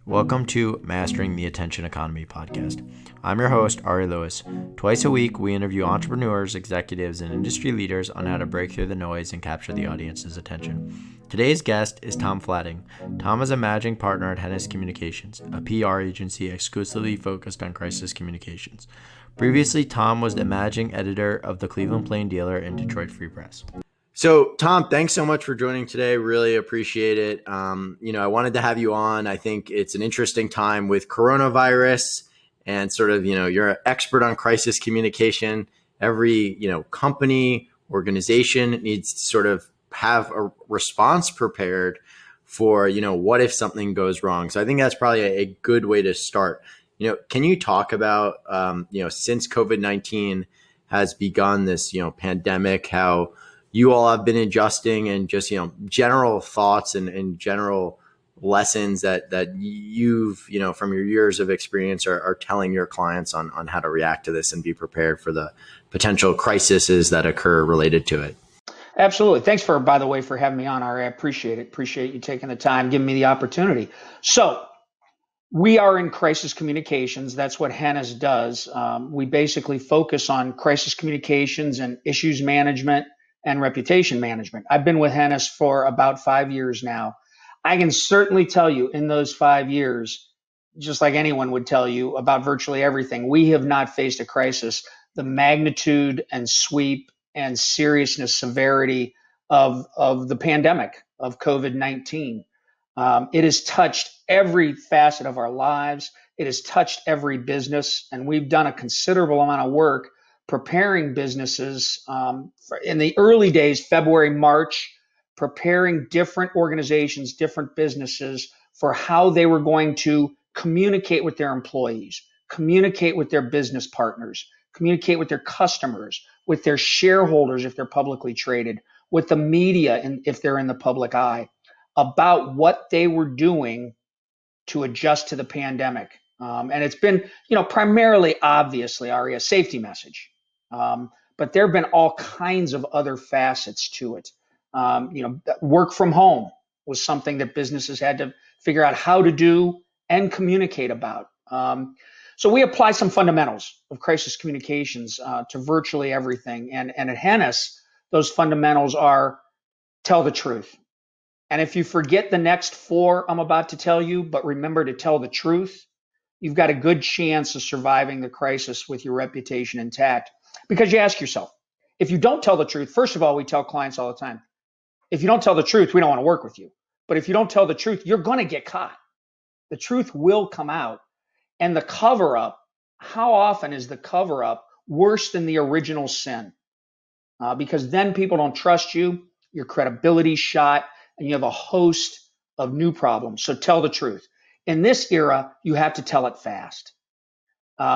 Welcome to Mastering the Attention Economy podcast. I'm your host, Ari Lewis. Twice a week, we interview entrepreneurs, executives, and industry leaders on how to break through the noise and capture the audience's attention. Today's guest is Thom Fladung. Thom is a managing partner at Hennes Communications, a PR agency exclusively focused on crisis communications. Previously, Thom was the managing editor of the Cleveland Plain Dealer and Detroit Free Press. So, Thom, thanks so much for joining today. Really appreciate it. I wanted to have you on. I think it's an interesting time with coronavirus and sort of, you're an expert on crisis communication. Every, company, organization needs to sort of have a response prepared for, what if something goes wrong? So I think that's probably a good way to start. Can you talk about, since COVID-19 has begun this, pandemic, how you all have been adjusting and just, general thoughts and general lessons that you've, from your years of experience are telling your clients on how to react to this and be prepared for the potential crises that occur related to it? Absolutely. Thanks by the way, for having me on, Ari. I appreciate it. Appreciate you taking the time, giving me the opportunity. So we are in crisis communications. That's what Hennes does. We basically focus on crisis communications and issues management and reputation management. I've been with Hennes for about 5 years now. I can certainly tell you in those 5 years, just like anyone would tell you about virtually everything, we have not faced a crisis. The magnitude and sweep and seriousness, severity of the pandemic of COVID-19. It has touched every facet of our lives. It has touched every business, and we've done a considerable amount of work preparing businesses in the early days, February, March, preparing different organizations, different businesses for how they were going to communicate with their employees, communicate with their business partners, communicate with their customers, with their shareholders if they're publicly traded, with the media if they're in the public eye, about what they were doing to adjust to the pandemic. And it's been, primarily, obviously, Ari, a safety message. But there have been all kinds of other facets to it. Work from home was something that businesses had to figure out how to do and communicate about. So we apply some fundamentals of crisis communications to virtually everything. And at Hennes, those fundamentals are tell the truth. And if you forget the next four I'm about to tell you, but remember to tell the truth, you've got a good chance of surviving the crisis with your reputation intact. Because you ask yourself, if you don't tell the truth, first of all, we tell clients all the time, if you don't tell the truth, we don't want to work with you. But if you don't tell the truth, you're going to get caught. The truth will come out. And the cover up, how often is the cover up worse than the original sin? Because then people don't trust you, your credibility's shot, and you have a host of new problems. So tell the truth. In this era, you have to tell it fast.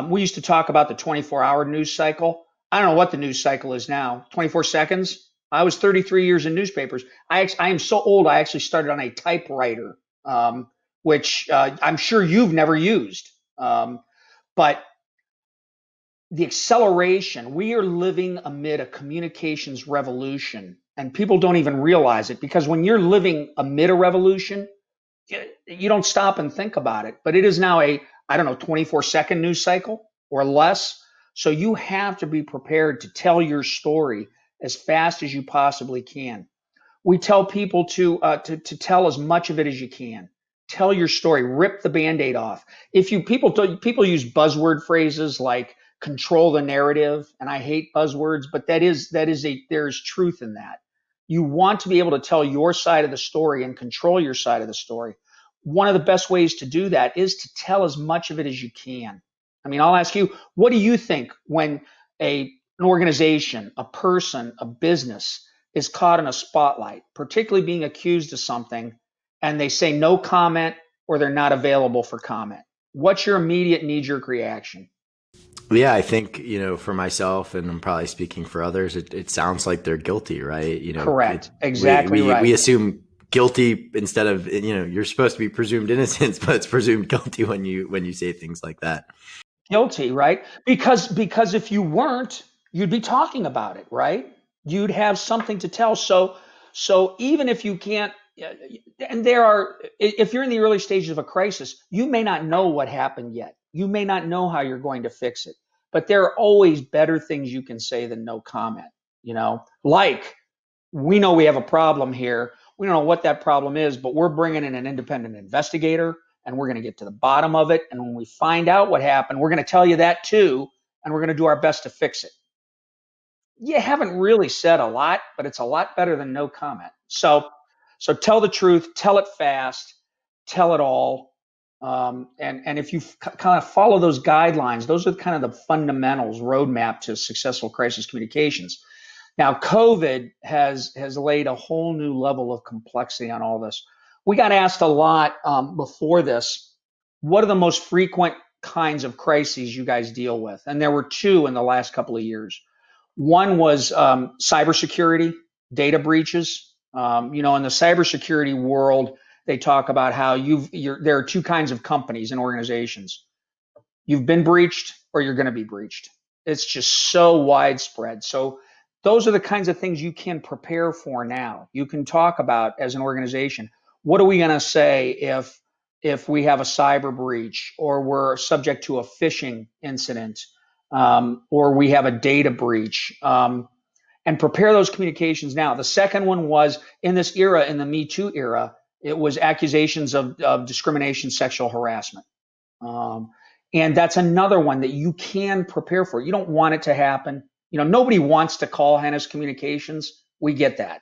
We used to talk about the 24-hour news cycle. I don't know what the news cycle is now. 24 seconds? I was 33 years in newspapers. I am so old, I actually started on a typewriter, which I'm sure you've never used. But the acceleration, we are living amid a communications revolution, and people don't even realize it, because when you're living amid a revolution, you don't stop and think about it. But it is now 24-second news cycle or less. So you have to be prepared to tell your story as fast as you possibly can. We tell people to tell as much of it as you can. Tell your story. Rip the Band-Aid off. People use buzzword phrases like control the narrative, and I hate buzzwords, but there's truth in that. You want to be able to tell your side of the story and control your side of the story. One of the best ways to do that is to tell as much of it as you can. I mean, I'll ask you, what do you think when an organization, a person, a business is caught in a spotlight, particularly being accused of something, and they say no comment or they're not available for comment? What's your immediate knee-jerk reaction? Yeah, I think, for myself, and I'm probably speaking for others, it sounds like they're guilty, right? Correct. Exactly right. We assume guilty instead of, you're supposed to be presumed innocent, but it's presumed guilty when you say things like that. Guilty, right? Because if you weren't, you'd be talking about it, right? You'd have something to tell. So So even if you can't, and if you're in the early stages of a crisis, you may not know what happened yet. You may not know how you're going to fix it, but there are always better things you can say than no comment, like, we know we have a problem here. We don't know what that problem is, but we're bringing in an independent investigator and we're going to get to the bottom of it. And when we find out what happened, we're going to tell you that too. And we're going to do our best to fix it. You haven't really said a lot, but it's a lot better than no comment. So tell the truth, tell it fast, tell it all. And if you kind of follow those guidelines, those are kind of the fundamentals, roadmap to successful crisis communications. Now, COVID has laid a whole new level of complexity on all this. We got asked a lot before this, what are the most frequent kinds of crises you guys deal with? And there were two in the last couple of years. One was cybersecurity, data breaches. In the cybersecurity world, they talk about how there are two kinds of companies and organizations. You've been breached or you're going to be breached. It's just so widespread. So those are the kinds of things you can prepare for now. You can talk about as an organization, what are we going to say if we have a cyber breach or we're subject to a phishing incident or we have a data breach, and prepare those communications now. The second one was in this era, in the Me Too era, it was accusations of discrimination, sexual harassment. And that's another one that you can prepare for. You don't want it to happen. Nobody wants to call Hennes Communications. We get that.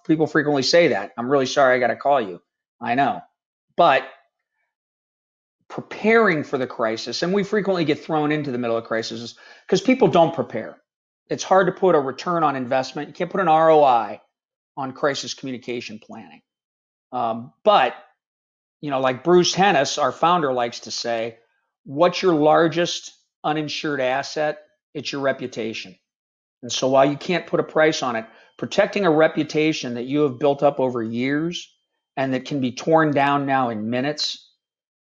People frequently say that. I'm really sorry I got to call you. I know. But preparing for the crisis, and we frequently get thrown into the middle of crises because people don't prepare. It's hard to put a return on investment. You can't put an ROI on crisis communication planning. But, like Bruce Hennes, our founder, likes to say, what's your largest uninsured asset? It's your reputation. And so while you can't put a price on it, protecting a reputation that you have built up over years and that can be torn down now in minutes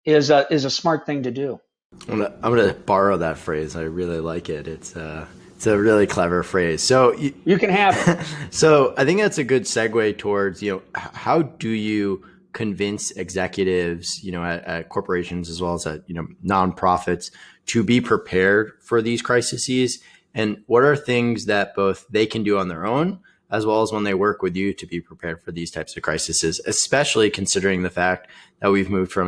is a smart thing to do. I'm gonna borrow that phrase. I really like it. It's a really clever phrase. So you can have it. So I think that's a good segue towards, how do you convince executives, at corporations as well as at, nonprofits to be prepared for these crises? And what are things that both they can do on their own, as well as when they work with you to be prepared for these types of crises, especially considering the fact that we've moved from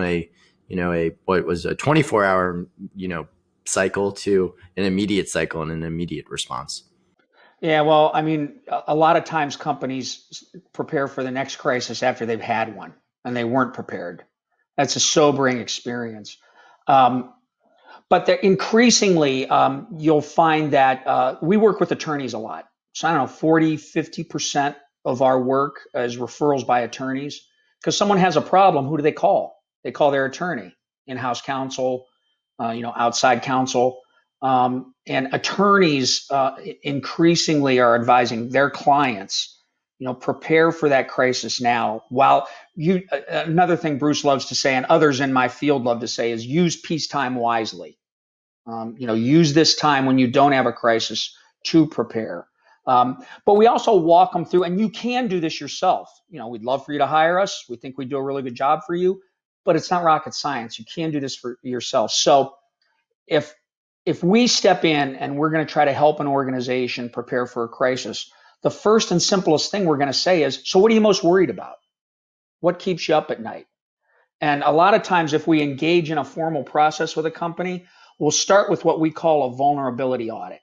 what was a 24-hour, cycle to an immediate cycle and an immediate response? Yeah, well, I mean, a lot of times companies prepare for the next crisis after they've had one and they weren't prepared. That's a sobering experience. But increasingly, you'll find that we work with attorneys a lot. So I don't know, 40, 50% of our work is referrals by attorneys. Because someone has a problem, who do they call? They call their attorney, in-house counsel, outside counsel. And attorneys increasingly are advising their clients, prepare for that crisis now. While another thing Bruce loves to say, and others in my field love to say, is use peacetime wisely. Use this time when you don't have a crisis to prepare. But we also walk them through, and you can do this yourself. We'd love for you to hire us. We think we do a really good job for you, but it's not rocket science. You can do this for yourself. So if we step in and we're going to try to help an organization prepare for a crisis, the first and simplest thing we're going to say is, so what are you most worried about? What keeps you up at night? And a lot of times if we engage in a formal process with a company, we'll start with what we call a vulnerability audit.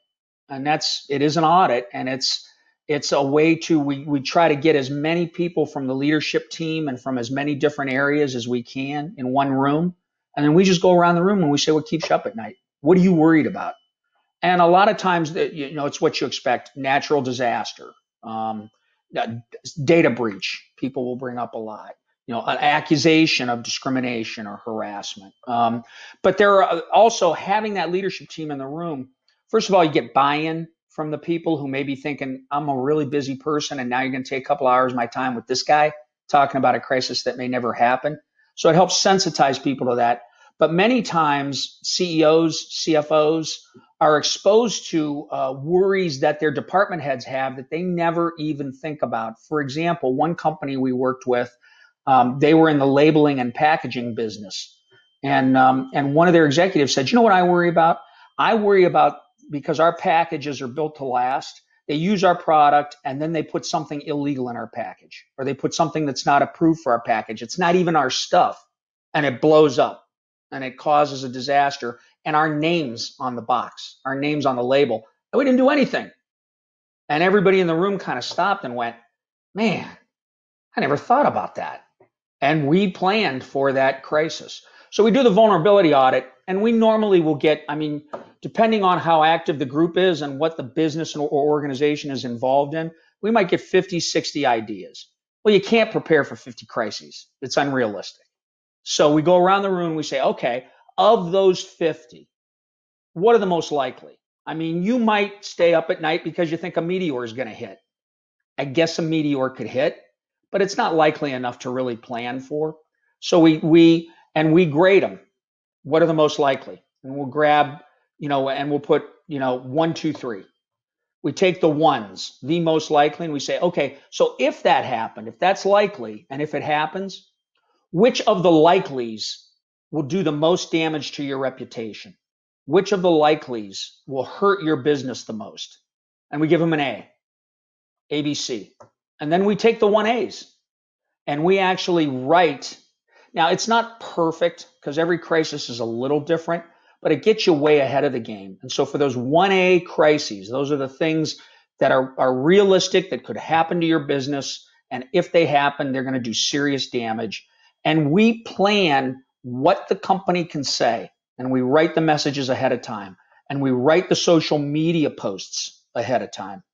And it is an audit, and it's a way to, we try to get as many people from the leadership team and from as many different areas as we can in one room. And then we just go around the room and we say, what keeps you up at night? What are you worried about? And a lot of times it's what you expect. Natural disaster, data breach, people will bring up a lot. An accusation of discrimination or harassment. But there are also having that leadership team in the room. First of all, you get buy-in from the people who may be thinking, I'm a really busy person, and now you're going to take a couple hours of my time with this guy talking about a crisis that may never happen. So it helps sensitize people to that. But many times CEOs, CFOs, are exposed to worries that their department heads have that they never even think about. For example, one company we worked with, they were in the labeling and packaging business. And one of their executives said, you know what I worry about? I worry about, because our packages are built to last, they use our product and then they put something illegal in our package, or they put something that's not approved for our package. It's not even our stuff, and it blows up and it causes a disaster. And our names on the box, our names on the label, and we didn't do anything. And everybody in the room kind of stopped and went, man, I never thought about that. And we planned for that crisis. So we do the vulnerability audit, and we normally will get, depending on how active the group is and what the business or organization is involved in, we might get 50, 60 ideas. Well, you can't prepare for 50 crises. It's unrealistic. So we go around the room, we say, okay, of those 50, what are the most likely? You might stay up at night because you think a meteor is going to hit. I guess a meteor could hit, but it's not likely enough to really plan for. So we grade them. What are the most likely? And we'll grab, and we'll put, 1, 2, 3. We take the ones, the most likely, and we say, okay, so if that happened, if that's likely, and if it happens, which of the likelies will do the most damage to your reputation? Which of the likelies will hurt your business the most? And we give them an A, B, C. And then we take the 1As and we actually write. Now, it's not perfect because every crisis is a little different, but it gets you way ahead of the game. And so for those 1A crises, those are the things that are realistic, that could happen to your business. And if they happen, they're going to do serious damage. And we plan what the company can say. And we write the messages ahead of time. And we write the social media posts ahead of time.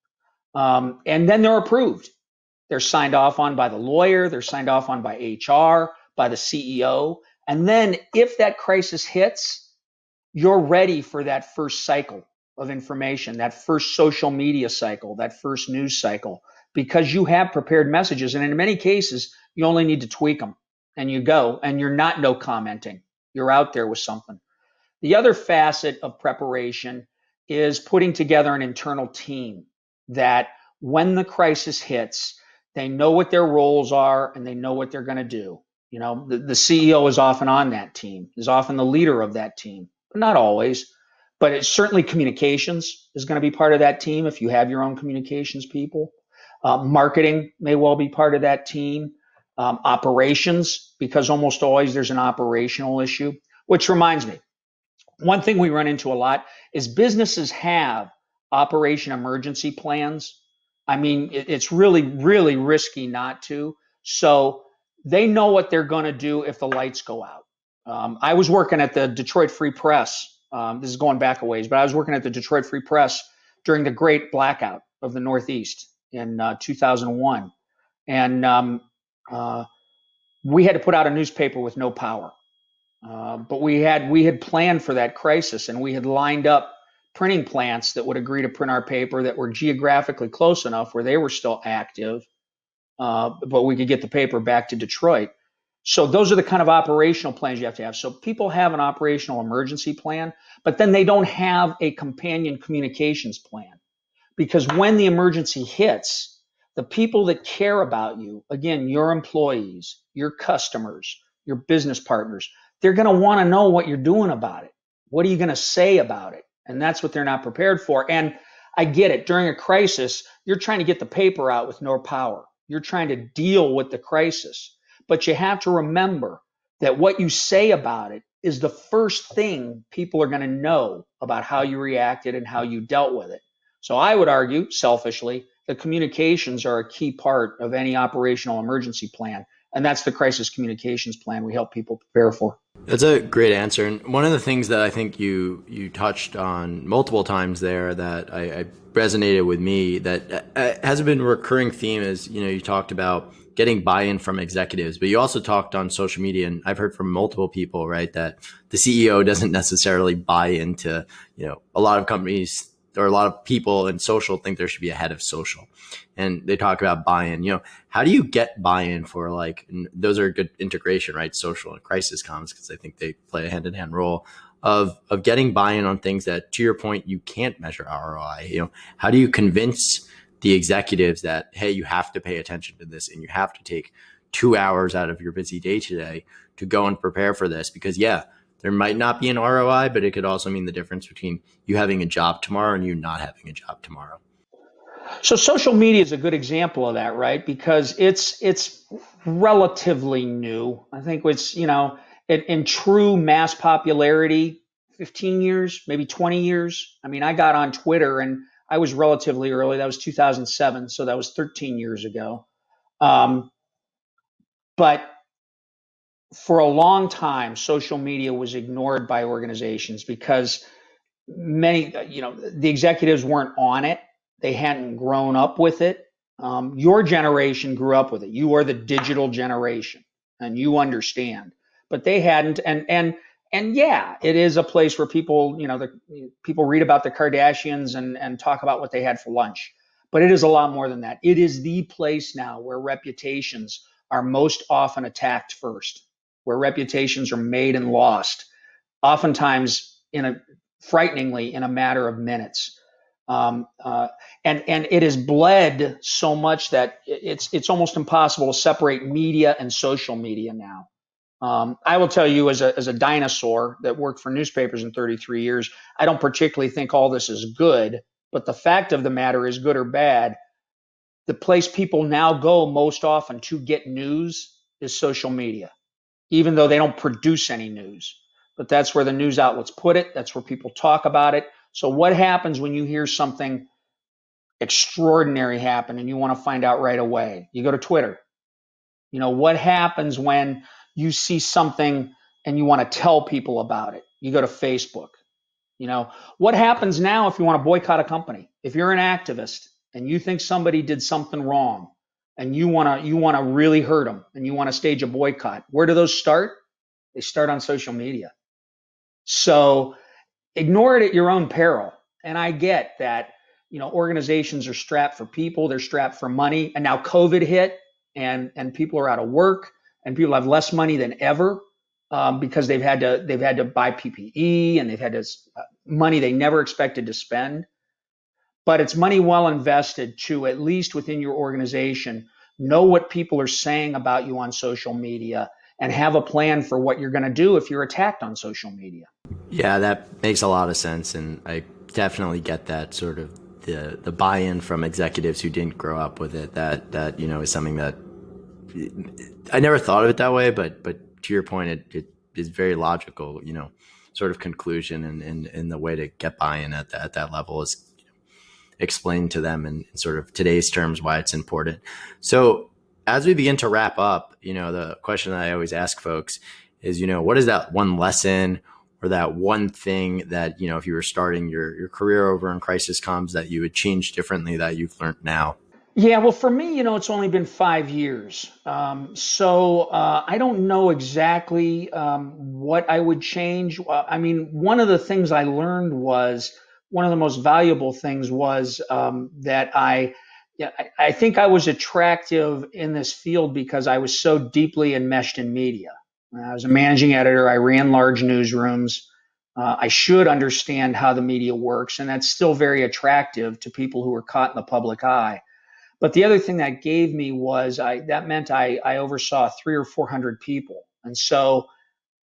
And then they're approved. They're signed off on by the lawyer. They're signed off on by HR, by the CEO. And then if that crisis hits, you're ready for that first cycle of information, that first social media cycle, that first news cycle, because you have prepared messages. And in many cases, you only need to tweak them and you go, and you're not no commenting. You're out there with something. The other facet of preparation is putting together an internal team that when the crisis hits, they know what their roles are and they know what they're going to do. The CEO is often on that team, is often the leader of that team, but not always. But it's certainly communications is going to be part of that team if you have your own communications people. Marketing may well be part of that team. Operations, because almost always there's an operational issue, which reminds me, one thing we run into a lot is businesses have operation emergency plans. It's really, really risky not to. So they know what they're going to do if the lights go out. I was working at the Detroit Free Press. This is going back a ways, but I was working at the Detroit Free Press during the great blackout of the Northeast in 2001. And we had to put out a newspaper with no power. But we had planned for that crisis, and we had lined up printing plants that would agree to print our paper that were geographically close enough where they were still active, but we could get the paper back to Detroit. So those are the kind of operational plans you have to have. So people have an operational emergency plan, but then they don't have a companion communications plan, because when the emergency hits, the people that care about you, again, your employees, your customers, your business partners, they're going to want to know what you're doing about it. What are you going to say about it? And that's what they're not prepared for. And I get it. During a crisis, you're trying to get the paper out with no power. You're trying to deal with the crisis. But you have to remember that what you say about it is the first thing people are going to know about how you reacted and how you dealt with it. So I would argue, selfishly, that communications are a key part of any operational emergency plan. And that's the crisis communications plan we help people prepare for. That's a great answer. And one of the things that I think you touched on multiple times there that I resonated with me, that has been a recurring theme, is, you talked about getting buy-in from executives, but you also talked on social media, and I've heard from multiple people, right, that the CEO doesn't necessarily buy into, a lot of companies or a lot of people in social think there should be a head of social, and they talk about buy-in. How do you get buy-in for, those are good integration, right? Social and crisis comms, because I think they play a hand-in-hand role. of getting buy-in on things that, to your point, you can't measure ROI. How do you convince the executives that, hey, you have to pay attention to this and you have to take 2 hours out of your busy day today to go and prepare for this? Because there might not be an ROI, but it could also mean the difference between you having a job tomorrow and you not having a job tomorrow. So social media is a good example of that, right? Because it's relatively new. I think it's, in true mass popularity, 15 years, maybe 20 years. I mean, I got on Twitter and I was relatively early. That was 2007, so that was 13 years ago. But for a long time, social media was ignored by organizations because the executives weren't on it. They hadn't grown up with it. Your generation grew up with it. You are the digital generation and you understand, but they hadn't. And yeah, it is a place where people, people read about the Kardashians and talk about what they had for lunch, but it is a lot more than that. It is the place now where reputations are most often attacked first, where reputations are made and lost, oftentimes frighteningly in a matter of minutes. And it has bled so much that it's almost impossible to separate media and social media now. I will tell you, as a dinosaur that worked for newspapers in 33 years, I don't particularly think all this is good. But the fact of the matter is, good or bad, the place people now go most often to get news is social media, even though they don't produce any news. But that's where the news outlets put it. That's where people talk about it. So what happens when you hear something extraordinary happen and you want to find out right away? You go to Twitter. What happens when you see something and you want to tell people about it? You go to Facebook. What happens now if you want to boycott a company? If you're an activist and you think somebody did something wrong and you want to really hurt them and you want to stage a boycott, where do those start? They start on social media. So ignore it at your own peril. And I get that, organizations are strapped for people, they're strapped for money. And now COVID hit and people are out of work and people have less money than ever because they've had to buy PPE and they've had to money they never expected to spend. But it's money well invested to, at least within your organization, know what people are saying about you on social media and have a plan for what you're going to do if you're attacked on social media. Yeah, that makes a lot of sense. And I definitely get that sort of the buy-in from executives who didn't grow up with it. That is something that I never thought of it that way, but to your point, it is very logical, sort of conclusion, and the way to get buy-in at that level is explain to them in sort of today's terms why it's important. So as we begin to wrap up, the question that I always ask folks is, what is that one lesson or that one thing that, if you were starting your career over in crisis comms, that you would change differently that you've learned now? Yeah, well, for me, it's only been 5 years. So I don't know exactly what I would change. I mean, one of the things I learned was one of the most valuable things was that I think I was attractive in this field because I was so deeply enmeshed in media. I was a managing editor. I ran large newsrooms. I should understand how the media works, and that's still very attractive to people who are caught in the public eye. But the other thing that gave me was that meant I oversaw 300 or 400 people. And so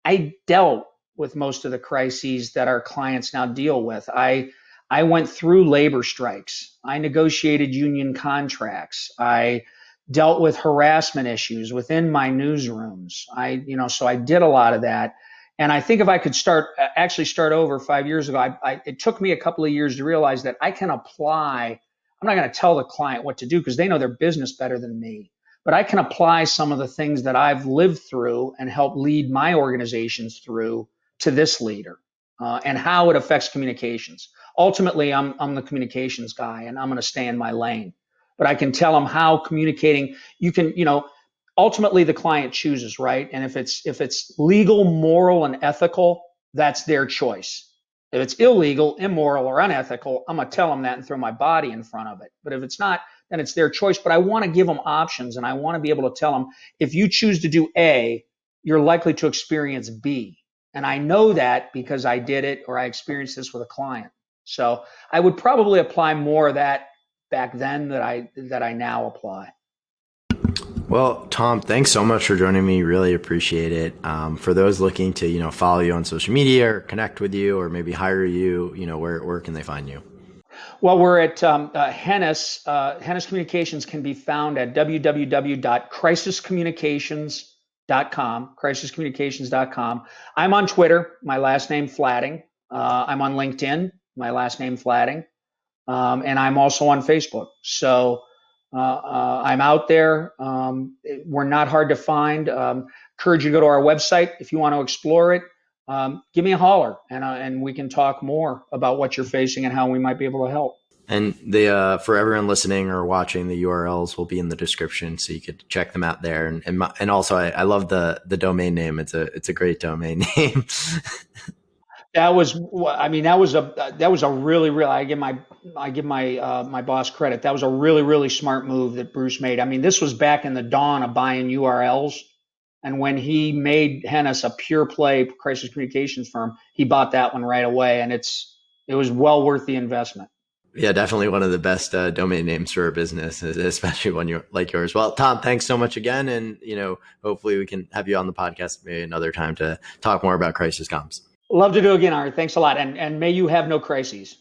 I dealt with most of the crises that our clients now deal with. I went through labor strikes. I negotiated union contracts. I dealt with harassment issues within my newsrooms. So I did a lot of that. And I think if I could start over 5 years ago, it took me a couple of years to realize that I can apply. I'm not going to tell the client what to do because they know their business better than me, but I can apply some of the things that I've lived through and help lead my organizations through to this leader and how it affects communications. Ultimately, I'm the communications guy and I'm going to stay in my lane, but I can tell them how communicating ultimately the client chooses, right? And if it's legal, moral, and ethical, that's their choice. If it's illegal, immoral, or unethical, I'm going to tell them that and throw my body in front of it. But if it's not, then it's their choice. But I want to give them options, and I want to be able to tell them, if you choose to do A, you're likely to experience B. And I know that because I did it or I experienced this with a client. So I would probably apply more of that back then that I now apply. Well, Thom, thanks so much for joining me. Really appreciate it. For those looking to, follow you on social media or connect with you or maybe hire you, where can they find you? Well, we're at Hennes. Hennes Communications can be found at www.crisiscommunications.com, crisiscommunications.com. I'm on Twitter, my last name Fladung. I'm on LinkedIn, my last name Fladung. And I'm also on Facebook. So I'm out there. We're not hard to find. Encourage you to go to our website if you want to explore it. Give me a holler, and we can talk more about what you're facing and how we might be able to help. And for everyone listening or watching, the URLs will be in the description, so you could check them out there. And also, I love the domain name. It's a great domain name. That was a really I give my my boss credit. That was a really smart move that Bruce made. I mean, this was back in the dawn of buying URLs. And when he made Hennes a pure play crisis communications firm, he bought that one right away, and it was well worth the investment. Yeah, definitely one of the best domain names for a business, especially when you're like yours. Well, Thom, thanks so much again, and hopefully we can have you on the podcast maybe another time to talk more about crisis comms. Love to do it again, Ari. Thanks a lot, and may you have no crises.